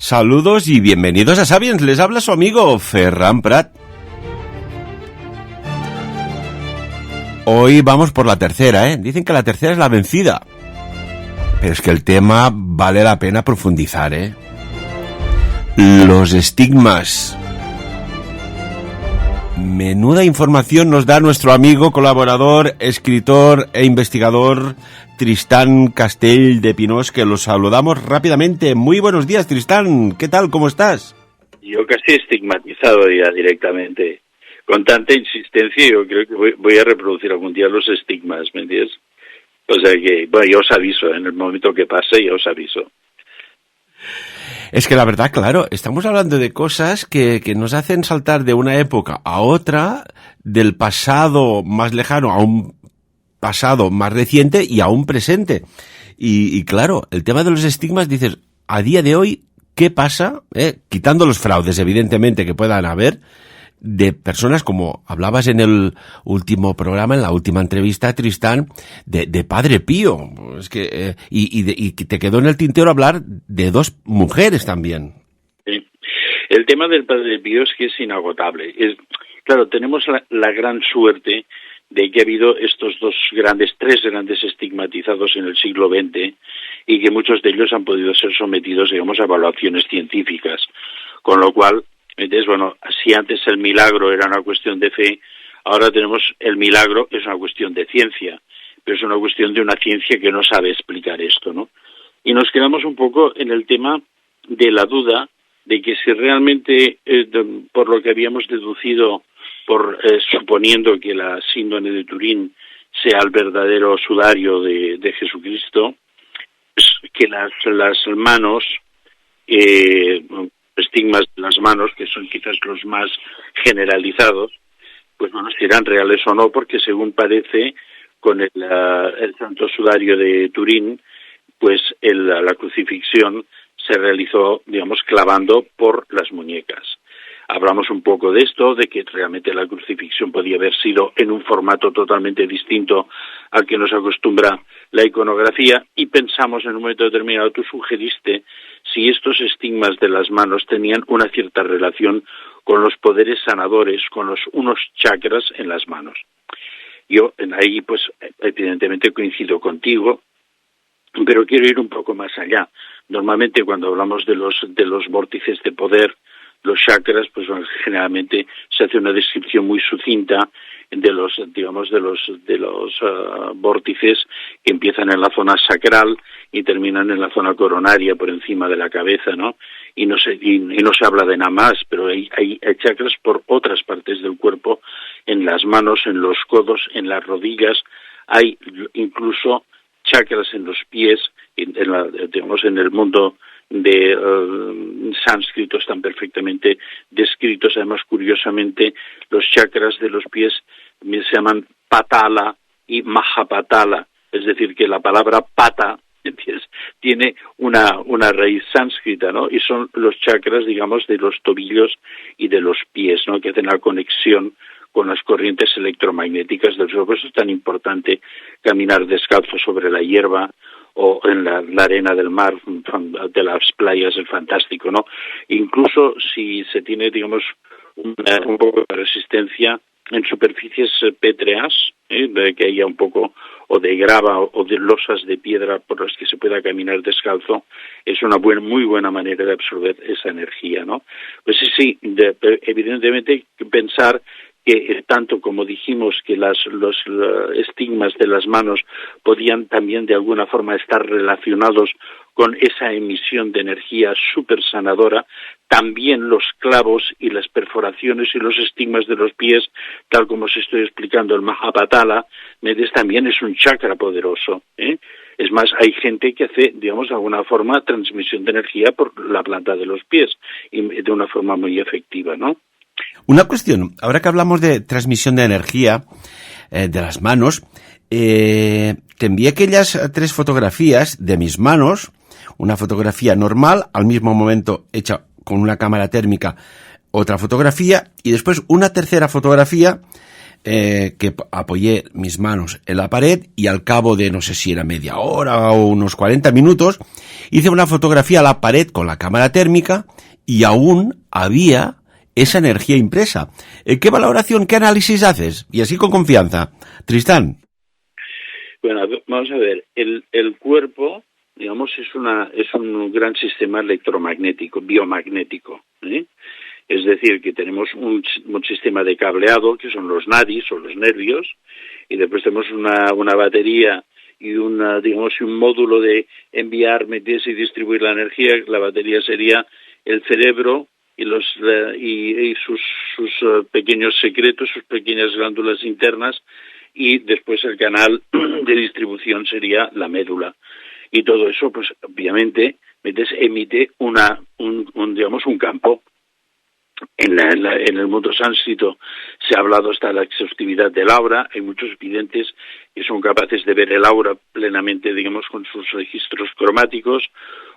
Saludos y bienvenidos a Sapiens. Les habla su amigo Ferran Prat. Hoy vamos por la tercera, ¿eh? Dicen que la tercera es la vencida. Pero es que el tema vale la pena profundizar, ¿eh? Los estigmas. Menuda información nos da nuestro amigo, colaborador, escritor e investigador Tristán Castell de Pinós, que los saludamos rápidamente. Muy buenos días, Tristán. ¿Qué tal? ¿Cómo estás? Yo casi estigmatizado ya directamente. Con tanta insistencia yo creo que voy a reproducir algún día los estigmas, ¿me entiendes? O sea que, bueno, ya os aviso, en el momento que pase ya os aviso. Es que la verdad, claro, estamos hablando de cosas que nos hacen saltar de una época a otra, del pasado más lejano a un pasado más reciente y a un presente. Y claro, el tema de los estigmas, dices, a día de hoy, ¿qué pasa? Quitando los fraudes, evidentemente, que puedan haber, de personas, como hablabas en el último programa, en la última entrevista, Tristán, de Padre Pío. Es que, y te quedó en el tintero hablar de dos mujeres también. Sí. El tema del Padre Pío es que es inagotable. Claro, tenemos la gran suerte de que ha habido tres grandes estigmatizados en el siglo XX y que muchos de ellos han podido ser sometidos, digamos, a evaluaciones científicas. Con lo cual, entonces, bueno, si antes el milagro era una cuestión de fe, ahora tenemos el milagro, es una cuestión de ciencia, pero es una cuestión de una ciencia que no sabe explicar esto, ¿no? Y nos quedamos un poco en el tema de la duda de que si realmente, por lo que habíamos deducido, suponiendo que la síndrome de Turín sea el verdadero sudario de Jesucristo, pues que las manos, estigmas de las manos, que son quizás los más generalizados, pues bueno, si eran reales o no, porque según parece, con el santo sudario de Turín, pues la crucifixión se realizó, digamos, clavando por las muñecas. Hablamos un poco de esto, de que realmente la crucifixión podía haber sido en un formato totalmente distinto al que nos acostumbra la iconografía, y pensamos en un momento determinado, tú sugeriste si estos estigmas de las manos tenían una cierta relación con los poderes sanadores, con unos chakras en las manos. Yo ahí, pues, evidentemente coincido contigo, pero quiero ir un poco más allá. Normalmente cuando hablamos de los vórtices de poder, los chakras, pues bueno, generalmente se hace una descripción muy sucinta de los vórtices que empiezan en la zona sacral y terminan en la zona coronaria por encima de la cabeza, ¿no? Y no se habla de nada más, pero hay chakras por otras partes del cuerpo, en las manos, en los codos, en las rodillas, hay incluso chakras en los pies, en el mundo de sánscrito están perfectamente descritos. Además, curiosamente, los chakras de los pies se llaman patala y mahapatala, es decir, que la palabra pata, ¿entiendes?, tiene una raíz sánscrita, ¿no? Y son los chakras, digamos, de los tobillos y de los pies, ¿no?, que hacen la conexión con las corrientes electromagnéticas del suelo. Por eso es tan importante caminar descalzo sobre la hierba o en la arena del mar, de las playas, es fantástico, ¿no? Incluso si se tiene, digamos, un poco de resistencia en superficies pétreas, que haya un poco o de grava o de losas de piedra por las que se pueda caminar descalzo, es una muy buena manera de absorber esa energía, ¿no? Pues sí, evidentemente pensar que tanto como dijimos que los estigmas de las manos podían también de alguna forma estar relacionados con esa emisión de energía súper sanadora, también los clavos y las perforaciones y los estigmas de los pies, tal como os estoy explicando, el Mahapatala, también es un chakra poderoso, ¿eh? Es más, hay gente que hace, digamos, de alguna forma transmisión de energía por la planta de los pies, y de una forma muy efectiva, ¿no? Una cuestión, ahora que hablamos de transmisión de energía de las manos, te envié aquellas 3 fotografías de mis manos, una fotografía normal, al mismo momento hecha con una cámara térmica, otra fotografía, y después una tercera fotografía que apoyé mis manos en la pared y al cabo de no sé si era media hora o unos 40 minutos, hice una fotografía a la pared con la cámara térmica y aún había esa energía impresa. ¿Qué valoración, qué análisis haces? Y así con confianza. Tristán. Bueno, vamos a ver, el cuerpo, digamos, es un gran sistema electromagnético, biomagnético, ¿eh? Es decir, que tenemos un sistema de cableado, que son los nadis o los nervios, y después tenemos una batería y un módulo de enviar, meterse y distribuir la energía. La batería sería el cerebro y sus pequeños secretos, sus pequeñas glándulas internas, y después el canal de distribución sería la médula. Y todo eso, pues obviamente, emite un campo. En el mundo sánscrito se ha hablado hasta la exhaustividad del aura. Hay muchos videntes que son capaces de ver el aura plenamente, digamos, con sus registros cromáticos.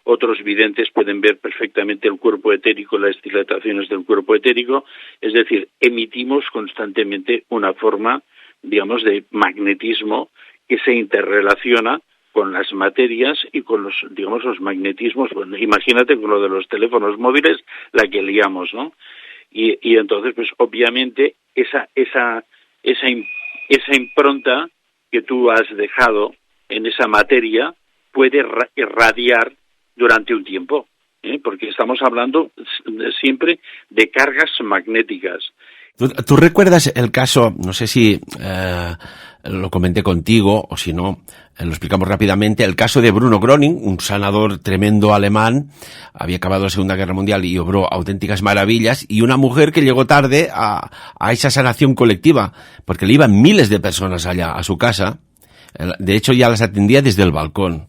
Otros videntes pueden ver perfectamente el cuerpo etérico, las dilataciones del cuerpo etérico. Es decir, emitimos constantemente una forma, digamos, de magnetismo que se interrelaciona con las materias y con los magnetismos. Bueno, imagínate con lo de los teléfonos móviles, la que liamos, ¿no? Y entonces, pues obviamente, esa impronta que tú has dejado en esa materia puede irradiar durante un tiempo, porque estamos hablando siempre de cargas magnéticas. ¿Tú recuerdas el caso, no sé si lo comenté contigo o si no, lo explicamos rápidamente, el caso de Bruno Gröning, un sanador tremendo alemán, había acabado la Segunda Guerra Mundial y obró auténticas maravillas, y una mujer que llegó tarde a esa sanación colectiva, porque le iban miles de personas allá a su casa. De hecho, ya las atendía desde el balcón.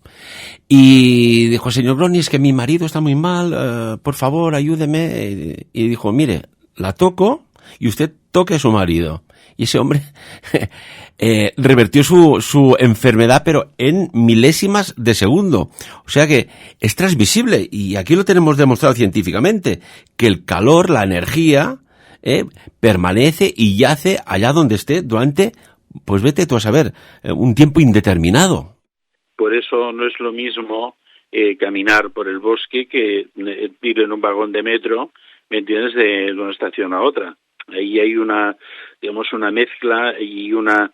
Y dijo, señor Gröning, es que mi marido está muy mal, por favor, ayúdeme. Y dijo, mire, la toco y usted toque a su marido. Y ese hombre revertió su enfermedad, pero en milésimas de segundo. O sea que es transmisible, y aquí lo tenemos demostrado científicamente, que el calor, la energía, permanece y yace allá donde esté durante, pues vete tú a saber, un tiempo indeterminado. Por eso no es lo mismo caminar por el bosque que ir en un vagón de metro, ¿me entiendes?, de una estación a otra. Ahí hay una mezcla y una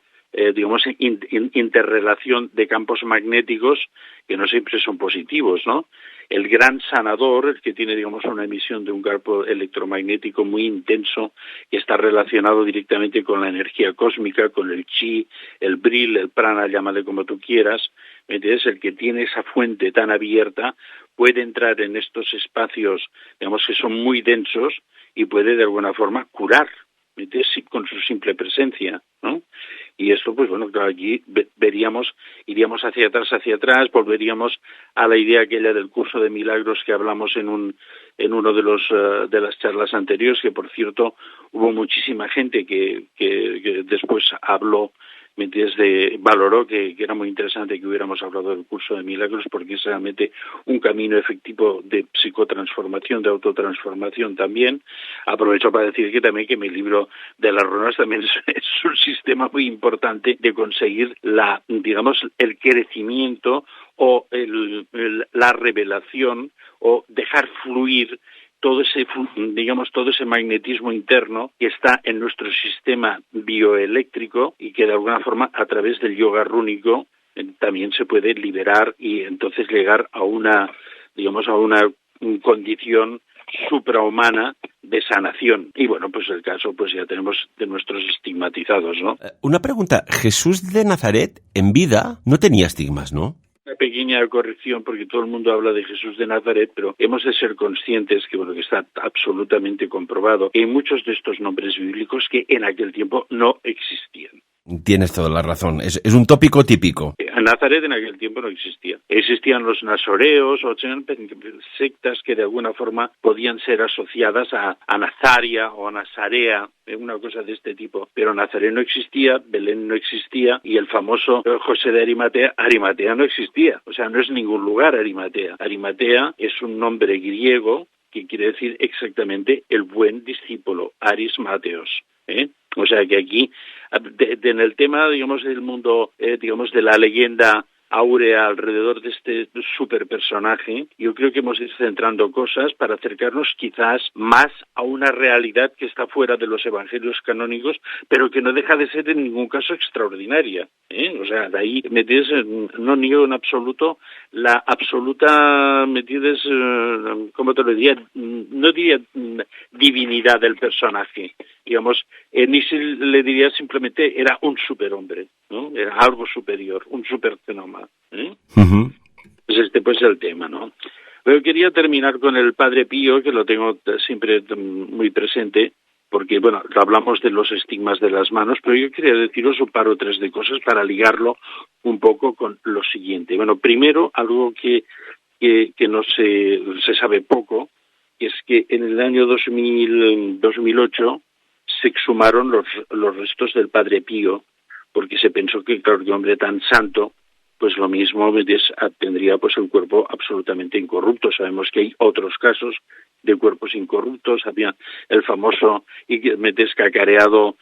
interrelación de campos magnéticos que no siempre son positivos, ¿no? El gran sanador, el que tiene, una emisión de un campo electromagnético muy intenso, que está relacionado directamente con la energía cósmica, con el chi, el bril, el prana, llámale como tú quieras, ¿me entiendes? El que tiene esa fuente tan abierta puede entrar en estos espacios, que son muy densos, y puede de alguna forma curar, ¿me entiendes?, con su simple presencia, ¿no? Y esto, pues bueno, claro, allí iríamos hacia atrás, volveríamos a la idea aquella del curso de milagros que hablamos en uno de las charlas anteriores, que por cierto hubo muchísima gente que después habló, ¿me entiendes?, valoró que era muy interesante que hubiéramos hablado del curso de milagros, porque es realmente un camino efectivo de psicotransformación, de autotransformación también. Aprovecho para decir que también que mi libro de las runas también es un sistema muy importante de conseguir el crecimiento o la revelación o dejar fluir todo ese magnetismo interno que está en nuestro sistema bioeléctrico, y que de alguna forma a través del yoga rúnico también se puede liberar y entonces llegar a una condición suprahumana de sanación. Y bueno, pues el caso pues ya tenemos de nuestros estigmatizados, ¿no? Una pregunta, Jesús de Nazaret en vida no tenía estigmas, ¿no? Una pequeña corrección, porque todo el mundo habla de Jesús de Nazaret, pero hemos de ser conscientes que está absolutamente comprobado que hay muchos de estos nombres bíblicos que en aquel tiempo no existían. Tienes toda la razón. Es un tópico típico. Nazaret en aquel tiempo no existía. Existían los nazoreos o sectas que de alguna forma podían ser asociadas a Nazaria o a Nazarea, una cosa de este tipo. Pero Nazaret no existía, Belén no existía, y el famoso José de Arimatea no existía. O sea, no es ningún lugar Arimatea. Arimatea es un nombre griego que quiere decir exactamente el buen discípulo, Aris Mateos, O sea que aquí en el tema, digamos, del mundo, digamos, de la leyenda áurea alrededor de este super personaje, yo creo que hemos ido centrando cosas para acercarnos quizás más a una realidad que está fuera de los evangelios canónicos, pero que no deja de ser en ningún caso extraordinaria, ¿eh? O sea, de ahí, ¿me entiendes? No niego en absoluto la absoluta, ¿me entiendes? ¿Cómo te lo diría? No diría divinidad del personaje, digamos, ni se le diría simplemente era un superhombre, ¿no? Era algo superior, un superfenómeno, ¿eh? Ujú. Pues pues el tema, ¿no? Pero quería terminar con el Padre Pío, que lo tengo siempre muy presente, porque, bueno, hablamos de los estigmas de las manos, pero yo quería deciros un par o tres de cosas para ligarlo un poco con lo siguiente. Bueno, primero, algo que no se sabe poco, es que en el año 2008 se exhumaron los restos del Padre Pío, porque se pensó que, claro, que hombre tan santo, pues lo mismo tendría pues el cuerpo absolutamente incorrupto. Sabemos que hay otros casos de cuerpos incorruptos. Había el famoso y descacareado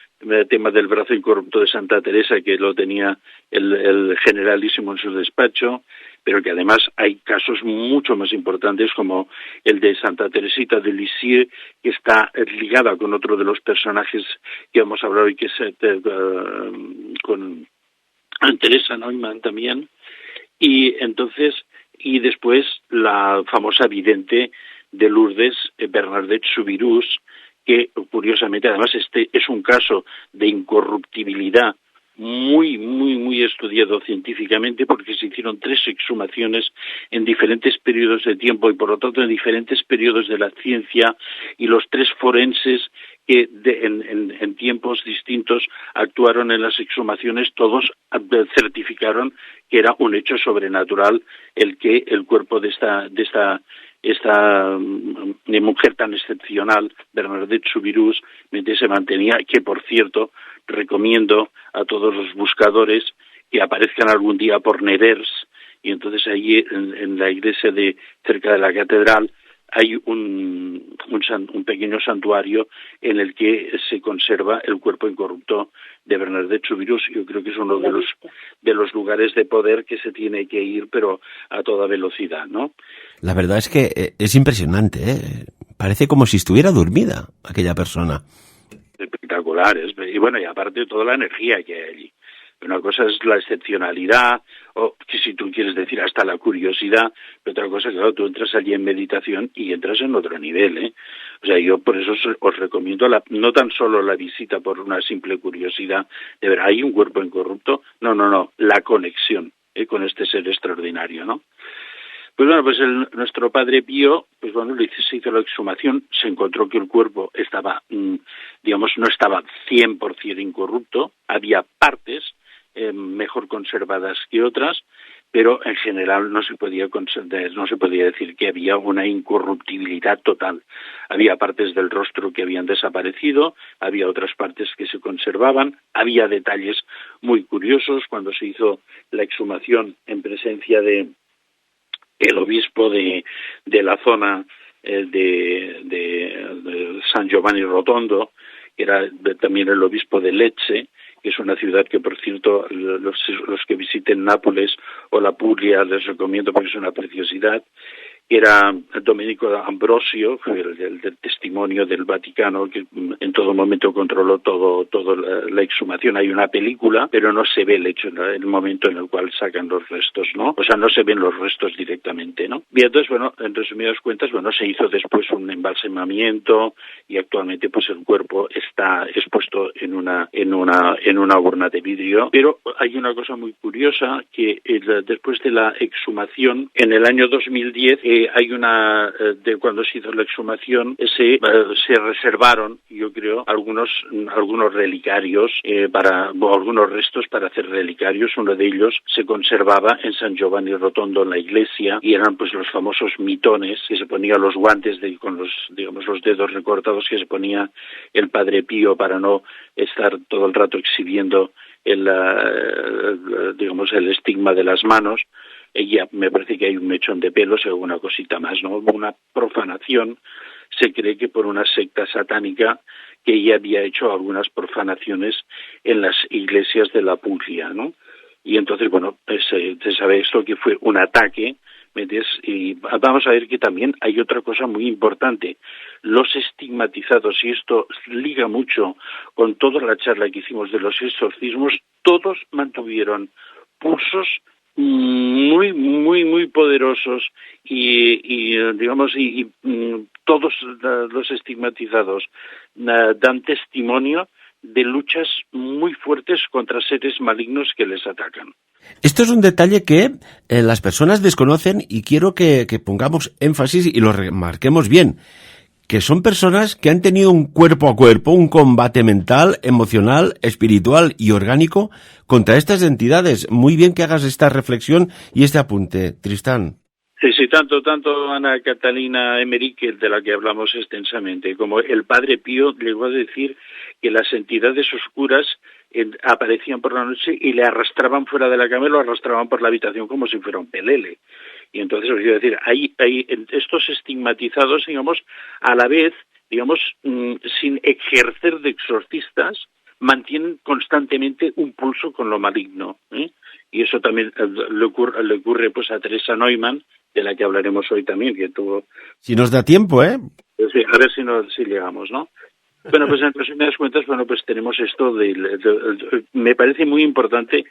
tema del brazo incorrupto de Santa Teresa, que lo tenía el generalísimo en su despacho, pero que además hay casos mucho más importantes como el de Santa Teresita de Lisieux, que está ligada con otro de los personajes que hemos hablado y que es con Teresa Neumann también, y entonces, y después la famosa vidente de Lourdes, Bernadette Soubirous, que curiosamente además este es un caso de incorruptibilidad muy estudiado científicamente, porque se hicieron 3 exhumaciones en diferentes periodos de tiempo y por lo tanto en diferentes periodos de la ciencia, y los 3 forenses que en tiempos distintos actuaron en las exhumaciones, todos certificaron que era un hecho sobrenatural el que el cuerpo de esta mujer tan excepcional, Bernadette Soubirous, se mantenía, que por cierto recomiendo a todos los buscadores que aparezcan algún día por Nevers, y entonces allí en la iglesia cerca de la catedral hay un pequeño santuario en el que se conserva el cuerpo incorrupto de Bernadette Soubirous. Yo creo que es uno de los lugares de poder que se tiene que ir, pero a toda velocidad, ¿no? La verdad es que es impresionante, ¿eh? Parece como si estuviera dormida aquella persona. Espectaculares. Y bueno, y aparte toda la energía que hay allí. Una cosa es la excepcionalidad, o que si tú quieres decir hasta la curiosidad, pero otra cosa es que claro, tú entras allí en meditación y entras en otro nivel, ¿eh? O sea, yo por eso os recomiendo no tan solo la visita por una simple curiosidad de ver, ¿hay un cuerpo incorrupto? No, la conexión con este ser extraordinario, ¿no? Pues bueno, pues nuestro Padre Pío, pues bueno, se hizo la exhumación, se encontró que el cuerpo estaba, digamos, no estaba 100% incorrupto, había partes mejor conservadas que otras, pero en general no se podía decir que había una incorruptibilidad total. Había partes del rostro que habían desaparecido, había otras partes que se conservaban, había detalles muy curiosos cuando se hizo la exhumación en presencia de el obispo de la zona de San Giovanni Rotondo, que era también el obispo de Lecce, que es una ciudad que, por cierto, los que visiten Nápoles o la Puglia les recomiendo porque es una preciosidad. Era Domenico Ambrosio, el testimonio del Vaticano, que en todo momento controló todo la exhumación. Hay una película, pero no se ve el hecho, el momento en el cual sacan los restos, ¿no? O sea, no se ven los restos directamente, ¿no? Bien, entonces, bueno, en resumidas cuentas, bueno, se hizo después un embalsamamiento y actualmente, pues, el cuerpo está expuesto en una urna de vidrio. Pero hay una cosa muy curiosa, que después de la exhumación, en el año 2010, hay de cuando se hizo la exhumación, se reservaron, yo creo, algunos relicarios algunos restos para hacer relicarios. Uno de ellos se conservaba en San Giovanni Rotondo, en la iglesia, y eran pues los famosos mitones que se ponían, los guantes con los dedos recortados que se ponía el Padre Pío para no estar todo el rato exhibiendo el estigma de las manos. Ya me parece que hay un mechón de pelos y alguna cosita más, ¿no? Una profanación, se cree que por una secta satánica que ya había hecho algunas profanaciones en las iglesias de la Puglia, ¿no? Y entonces, bueno, pues, se sabe esto que fue un ataque, ¿me entiendes? Y vamos a ver que también hay otra cosa muy importante. Los estigmatizados, y esto liga mucho con toda la charla que hicimos de los exorcismos, todos mantuvieron pulsos muy, muy, muy poderosos y digamos, todos los estigmatizados dan testimonio de luchas muy fuertes contra seres malignos que les atacan. Esto es un detalle que las personas desconocen y quiero que pongamos énfasis y lo remarquemos bien, que son personas que han tenido un cuerpo a cuerpo, un combate mental, emocional, espiritual y orgánico contra estas entidades. Muy bien que hagas esta reflexión y este apunte, Tristán. Sí, tanto Ana Catalina Emerique, de la que hablamos extensamente, como el Padre Pío llegó a decir que las entidades oscuras aparecían por la noche y le arrastraban fuera de la cama y lo arrastraban por la habitación como si fuera un pelele. Y entonces os quiero decir, hay estos estigmatizados, digamos, a la vez, digamos, sin ejercer de exorcistas, mantienen constantemente un pulso con lo maligno, ¿eh? Y eso también le ocurre pues a Teresa Neumann, de la que hablaremos hoy también, que tuvo... Si nos da tiempo, ¿eh? Sí, a ver si llegamos, ¿no? Bueno, pues en resumidas cuentas, bueno, pues tenemos esto me parece muy importante,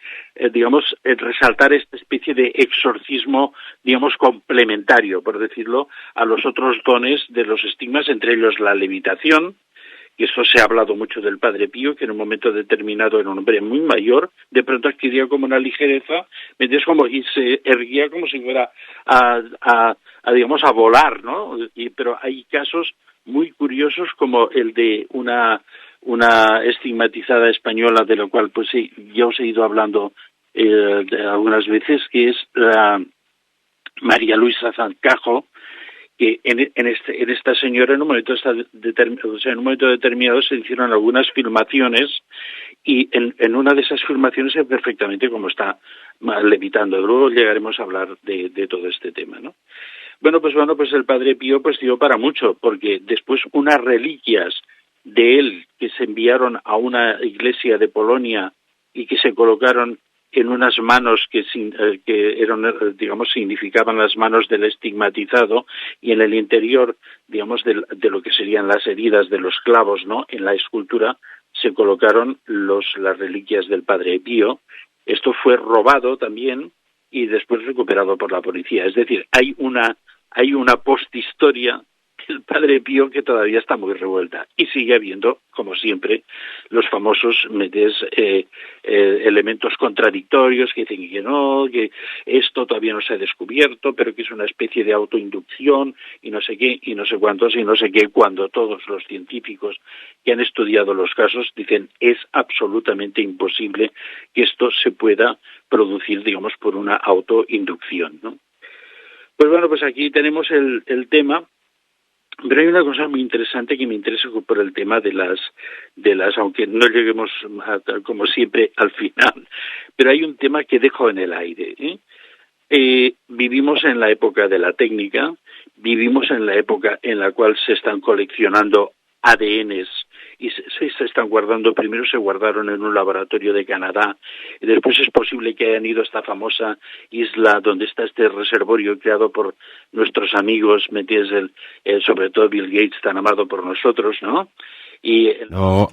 digamos, resaltar esta especie de exorcismo, digamos, complementario, por decirlo, a los otros dones de los estigmas, entre ellos la levitación, y esto se ha hablado mucho del Padre Pío, que en un momento determinado era un hombre muy mayor, de pronto adquiría como una ligereza, y se erguía como si fuera digamos, a volar, ¿no? Pero hay casos muy curiosos como el de una estigmatizada española, de la cual pues sí, ya os he ido hablando algunas veces, que es María Luisa Zancajo, que en esta señora en un momento determinado se hicieron algunas filmaciones y en una de esas filmaciones es perfectamente como está levitando. Luego llegaremos a hablar de todo este tema, ¿no? Bueno, pues el Padre Pío pues dio para mucho, porque después unas reliquias de él que se enviaron a una iglesia de Polonia y que se colocaron en unas manos que eran, digamos, significaban las manos del estigmatizado, y en el interior, digamos, de lo que serían las heridas de los clavos, ¿no? En la escultura se colocaron las reliquias del Padre Pío. Esto fue robado también y después recuperado por la policía. Es decir, hay una posthistoria del Padre Pío que todavía está muy revuelta, y sigue habiendo, como siempre, los famosos elementos contradictorios que dicen que no, que esto todavía no se ha descubierto, pero que es una especie de autoinducción y no sé qué, y no sé cuántos, y no sé qué, cuando todos los científicos que han estudiado los casos dicen es absolutamente imposible que esto se pueda producir, digamos, por una autoinducción, ¿no? Pues bueno, pues aquí tenemos el tema. Pero hay una cosa muy interesante que me interesa por el tema de las, aunque no lleguemos como siempre al final, pero hay un tema que dejo en el aire, ¿eh? Vivimos en la época de la técnica, vivimos en la época en la cual se están coleccionando ADNs y se están guardando. Primero se guardaron en un laboratorio de Canadá y después es posible que hayan ido a esta famosa isla donde está este reservorio creado por nuestros amigos, ¿me entiendes? Sobre todo Bill Gates, tan amado por nosotros, ¿no? No,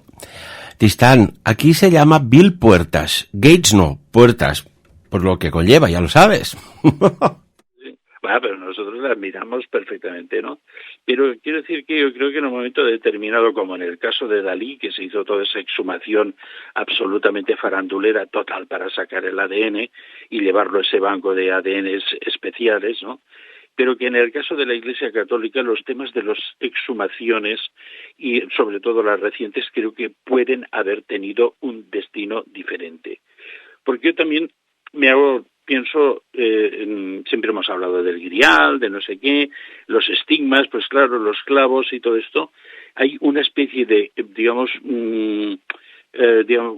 Tristán, aquí se llama Bill Puertas, Gates no, Puertas, por lo que conlleva, ya lo sabes. Bueno, pero nosotros la admiramos perfectamente, ¿no? Pero quiero decir que yo creo que en un momento determinado, como en el caso de Dalí, que se hizo toda esa exhumación absolutamente farandulera total para sacar el ADN y llevarlo a ese banco de ADN especiales, ¿no? Pero que en el caso de la Iglesia Católica los temas de las exhumaciones y sobre todo las recientes creo que pueden haber tenido un destino diferente. Porque yo también pienso, siempre hemos hablado del grial, de no sé qué, los estigmas, pues claro, los clavos y todo esto. Hay una especie de, digamos,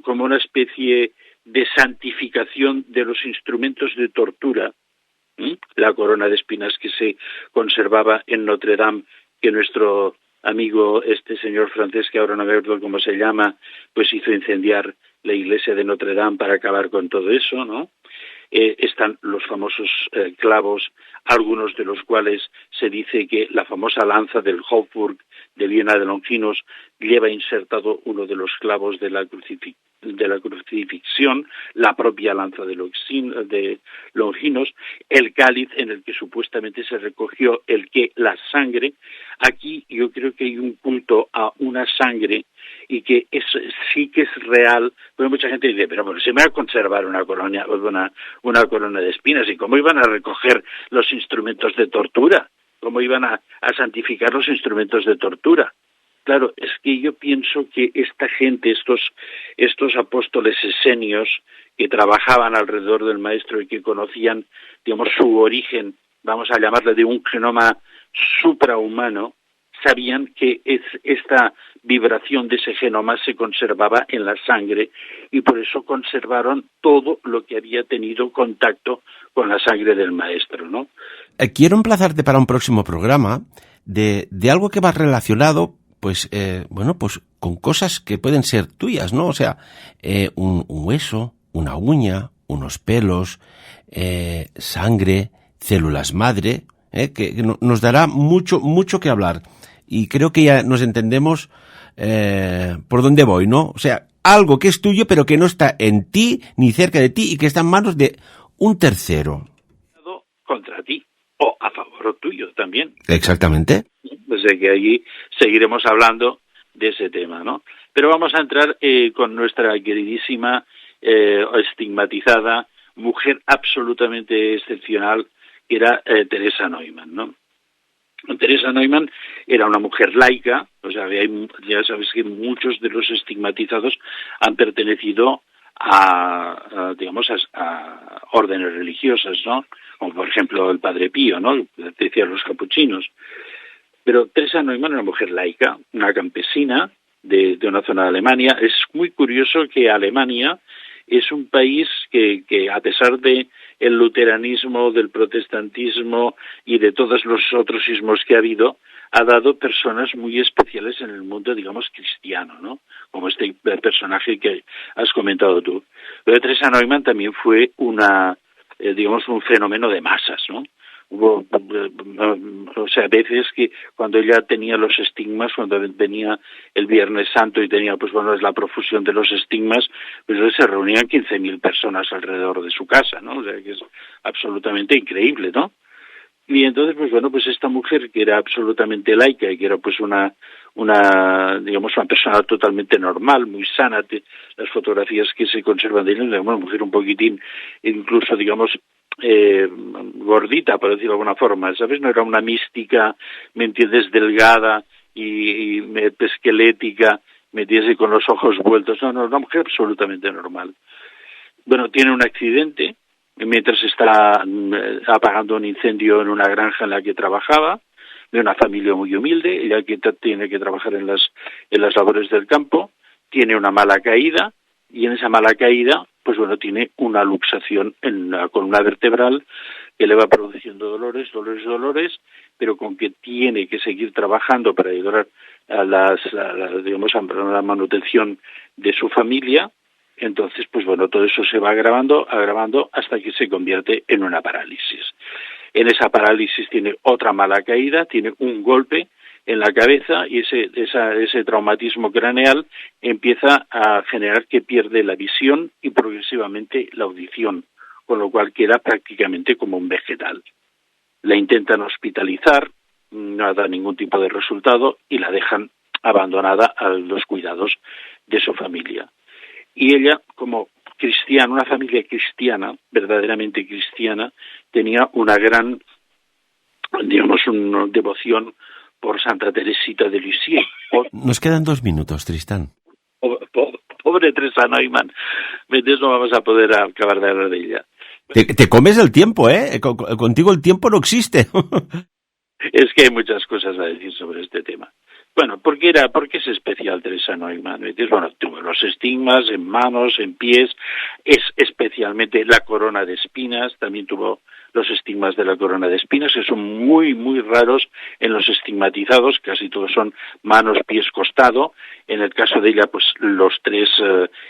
como una especie de santificación de los instrumentos de tortura. La corona de espinas que se conservaba en Notre Dame, que nuestro amigo, este señor francés, que ahora no me acuerdo cómo se llama, pues hizo incendiar la iglesia de Notre Dame para acabar con todo eso, ¿no? Están los famosos clavos, algunos de los cuales se dice que la famosa lanza del Hofburg de Viena de Longinos lleva insertado uno de los clavos de la crucifixión, la propia lanza de Longinos, el cáliz en el que supuestamente se recogió la sangre. Aquí yo creo que hay un culto a una sangre y que sí que es real, porque mucha gente dice, pero bueno, se me va a conservar una corona de espinas, y cómo iban a recoger los instrumentos de tortura, cómo iban a santificar los instrumentos de tortura. Claro, es que yo pienso que esta gente, estos apóstoles esenios que trabajaban alrededor del maestro y que conocían, digamos, su origen, vamos a llamarle de un genoma suprahumano, sabían que esta vibración de ese genoma se conservaba en la sangre y por eso conservaron todo lo que había tenido contacto con la sangre del maestro, ¿no? Quiero emplazarte para un próximo programa de algo que va relacionado, pues con cosas que pueden ser tuyas, ¿no? O sea, un hueso, una uña, unos pelos, sangre, células madre, que nos dará mucho que hablar. Y creo que ya nos entendemos por dónde voy, ¿no? O sea, algo que es tuyo pero que no está en ti ni cerca de ti y que está en manos de un tercero. Contra ti o a favor tuyo también. Exactamente. Pues de que allí seguiremos hablando de ese tema, ¿no? Pero vamos a entrar con nuestra queridísima, estigmatizada, mujer absolutamente excepcional, que era Teresa Neumann, ¿no? Teresa Neumann era una mujer laica, o sea, ya sabes que muchos de los estigmatizados han pertenecido a órdenes religiosas, ¿no? Como por ejemplo el Padre Pío, ¿no? Decían los capuchinos. Pero Teresa Neumann era una mujer laica, una campesina de una zona de Alemania. Es muy curioso que Alemania es un país que a pesar de el luteranismo, del protestantismo y de todos los otros ismos que ha habido, ha dado personas muy especiales en el mundo, digamos, cristiano, ¿no? Como este personaje que has comentado tú. Pero Teresa Neumann también fue un fenómeno de masas, ¿no? Hubo, veces que cuando ella tenía los estigmas, cuando venía el Viernes Santo y tenía, la profusión de los estigmas, pues se reunían 15.000 personas alrededor de su casa, ¿no? O sea, que es absolutamente increíble, ¿no? Y entonces, esta mujer que era absolutamente laica y que era una persona totalmente normal, muy sana, las fotografías que se conservan de ella, una mujer un poquitín, incluso, gordita, por decirlo de alguna forma, ¿sabes? No era una mística, ¿me entiendes?, delgada y esquelética, ¿me entiendes?, con los ojos vueltos. No, una mujer absolutamente normal. Bueno, tiene un accidente mientras está apagando un incendio en una granja en la que trabajaba, de una familia muy humilde, ella que tiene que trabajar en las labores del campo, tiene una mala caída, y en esa mala caída, tiene una luxación en la columna vertebral que le va produciendo dolores, pero con que tiene que seguir trabajando para ayudar a la manutención de su familia. Entonces, todo eso se va agravando hasta que se convierte en una parálisis. En esa parálisis tiene otra mala caída, tiene un golpe en la cabeza y ese traumatismo craneal empieza a generar que pierde la visión y progresivamente la audición, con lo cual queda prácticamente como un vegetal. La intentan hospitalizar, no da ningún tipo de resultado y la dejan abandonada a los cuidados de su familia. Y ella, como cristiana, una familia cristiana, verdaderamente cristiana, tenía una gran, una devoción por Santa Teresita de Lisieux. Nos quedan 2 minutos, Tristán. Pobre Teresa Neumann, no vamos a poder acabar de hablar de ella. Te comes el tiempo, ¿eh? Contigo el tiempo no existe. Es que hay muchas cosas a decir sobre este tema. Bueno, ¿por qué es especial Teresa Neumann? Tuvo los estigmas en manos, en pies, es especialmente la corona de espinas, también tuvo los estigmas de la corona de espinas, que son muy, muy raros en los estigmatizados, casi todos son manos, pies, costado. En el caso de ella, pues los tres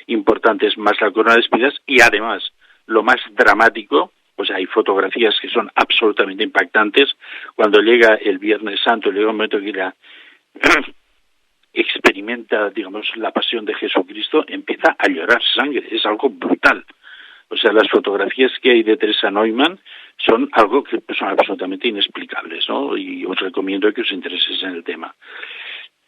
importantes más la corona de espinas, y además, lo más dramático, pues hay fotografías que son absolutamente impactantes. Cuando llega el Viernes Santo, llega un momento que ella experimenta, digamos, la pasión de Jesucristo, empieza a llorar sangre, es algo brutal. O sea, las fotografías que hay de Teresa Neumann son algo que son absolutamente inexplicables, ¿no? Y os recomiendo que os intereséis en el tema.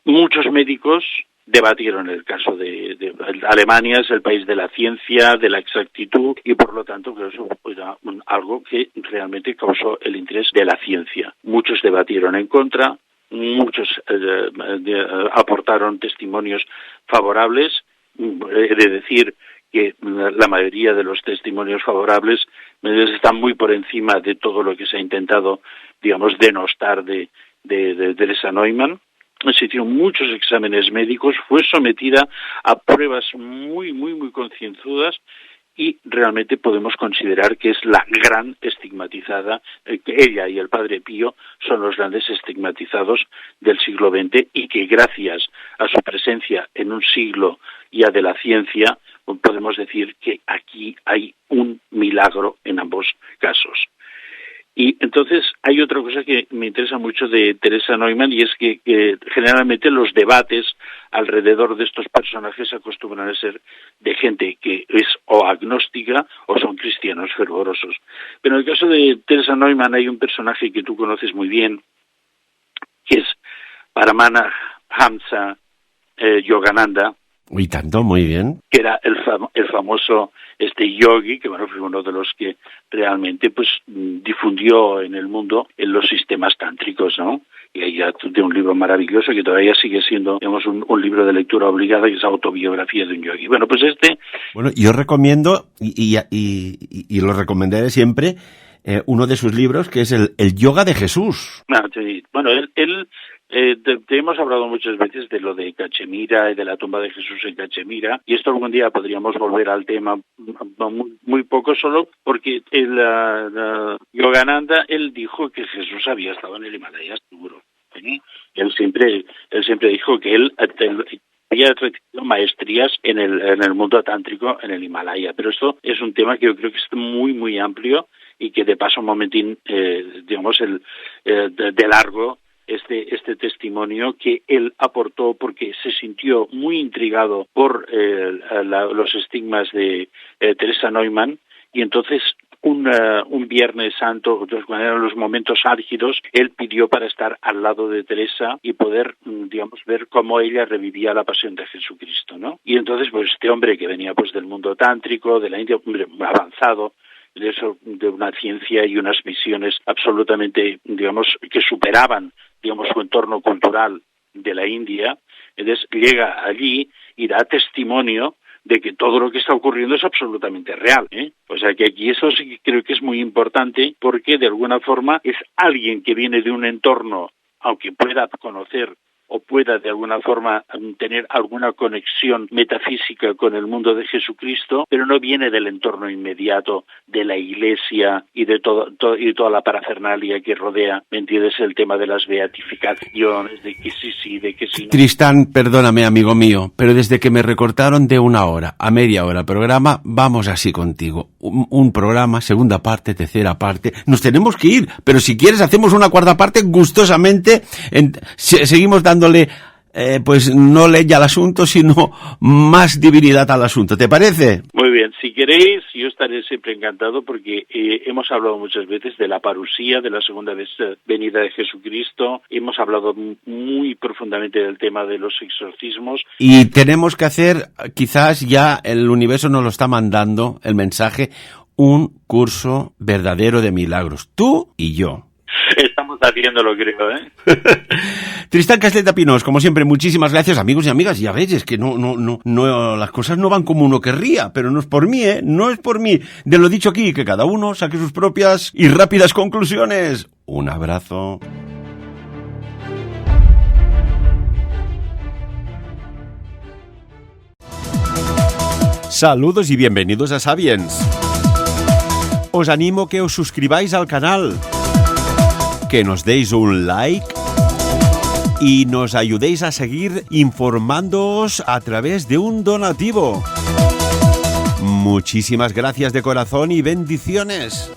Muchos médicos debatieron el caso de Alemania, es el país de la ciencia, de la exactitud, y por lo tanto creo que eso era algo que realmente causó el interés de la ciencia. Muchos debatieron en contra, muchos aportaron testimonios favorables. He de decir que la mayoría de los testimonios favorables están muy por encima de todo lo que se ha intentado, digamos, denostar de Teresa Neumann. Se hicieron muchos exámenes médicos, fue sometida a pruebas muy, muy, muy concienzudas, y realmente podemos considerar que es la gran estigmatizada, que ella y el Padre Pío son los grandes estigmatizados del siglo XX, y que gracias a su presencia en un siglo ya de la ciencia, podemos decir que aquí hay un milagro en ambos casos. Y entonces hay otra cosa que me interesa mucho de Teresa Neumann, y es que generalmente los debates alrededor de estos personajes acostumbran a ser de gente que es o agnóstica o son cristianos fervorosos. Pero en el caso de Teresa Neumann hay un personaje que tú conoces muy bien, que es Paramana Hamsa Yogananda. Y tanto, muy bien. Que era el famoso yogi, que bueno, fue uno de los que realmente pues difundió en el mundo en los sistemas tántricos, ¿no? Y ahí ya de un libro maravilloso que todavía sigue siendo, digamos, un libro de lectura obligada, que es Autobiografía de un yogi. Bueno, pues Bueno, yo recomiendo, y lo recomendaré siempre, uno de sus libros, que es el Yoga de Jesús. Bueno, te hemos hablado muchas veces de lo de Cachemira y de la tumba de Jesús en Cachemira, y esto algún día podríamos volver al tema, muy poco, solo porque Yogananda, él dijo que Jesús había estado en el Himalaya, seguro. ¿Sí? Él siempre dijo que él había recibido maestrías en el mundo tántrico en el Himalaya, pero esto es un tema que yo creo que es muy, muy amplio, y que de paso un momentín, digamos, de largo, este testimonio que él aportó, porque se sintió muy intrigado por los estigmas de Teresa Neumann, y entonces un Viernes Santo, cuando eran los momentos álgidos, él pidió para estar al lado de Teresa y poder, digamos, ver cómo ella revivía la pasión de Jesucristo, ¿no? Y entonces, pues este hombre que venía pues del mundo tántrico, de la India, hombre avanzado, de una ciencia y unas visiones absolutamente, digamos, que superaban, digamos, su entorno cultural de la India, entonces llega allí y da testimonio de que todo lo que está ocurriendo es absolutamente real, ¿eh? O sea que aquí eso sí que creo que es muy importante, porque de alguna forma es alguien que viene de un entorno, aunque pueda conocer o pueda de alguna forma tener alguna conexión metafísica con el mundo de Jesucristo, pero no viene del entorno inmediato de la Iglesia y de toda la parafernalia que rodea, ¿me entiendes? El tema de las beatificaciones, de que sí, de que sí no. Tristán, perdóname, amigo mío, pero desde que me recortaron de 1 hora a media hora programa, vamos así contigo. Un programa, segunda parte, tercera parte. Nos tenemos que ir, pero si quieres hacemos una cuarta parte gustosamente. Seguimos dándole, pues no leña al asunto, sino más divinidad al asunto. ¿Te parece? Muy bien, si queréis, yo estaré siempre encantado, porque hemos hablado muchas veces de la parusía, de la segunda venida de Jesucristo, hemos hablado muy profundamente del tema de los exorcismos. Y tenemos que hacer, quizás ya el universo nos lo está mandando, el mensaje, un curso verdadero de milagros, tú y yo. Estamos haciéndolo, creo, ¿eh? Tristán Casleta Pinós, como siempre, muchísimas gracias, amigos y amigas. Ya veis, es que no, las cosas no van como uno querría, pero no es por mí, no es por mí. De lo dicho aquí, que cada uno saque sus propias y rápidas conclusiones. Un abrazo. Saludos y bienvenidos a Sapiens. os animo que os suscribáis al canal, que nos deis un like y nos ayudéis a seguir informándoos a través de un donativo. Muchísimas gracias de corazón y bendiciones.